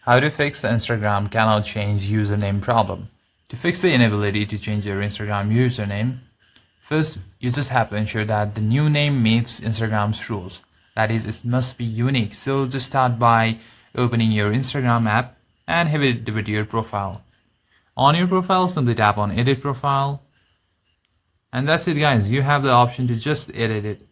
How to fix the Instagram cannot change username problem. To fix the inability to change your Instagram username, first you just have to ensure that the new name meets Instagram's rules. That is, it must be unique. So just start by opening your Instagram app and have it with your profile. On your profile, simply tap on Edit Profile. And that's it, guys. You have the option to just edit it.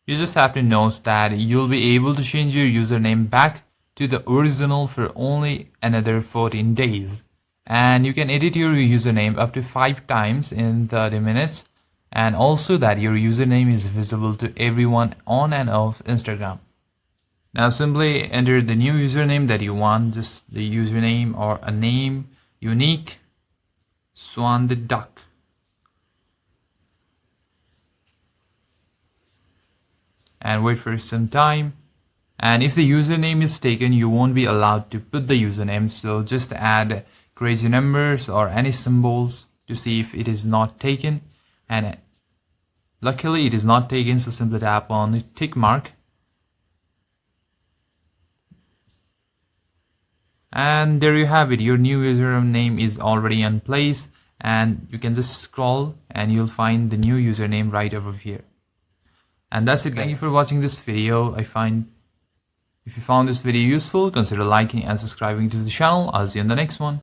You just have to note that you'll be able to change your username back to the original for only another 14 days. And you can edit your username up to 5 times in 30 minutes. And also that your username is visible to everyone on and off Instagram. Now simply enter the new username that you want, just the username or a name, unique, Swan the Duck. And wait for some time. And if the username is taken, you won't be allowed to put the username. So just add crazy numbers or any symbols to see if it is not taken. And luckily it is not taken, so simply tap on the tick mark. And there you have it. Your new username is already in place. And you can just scroll and you'll find the new username right over here. And that's it. Thank you for watching this video. If you found this video useful, consider liking and subscribing to the channel. I'll see you in the next one.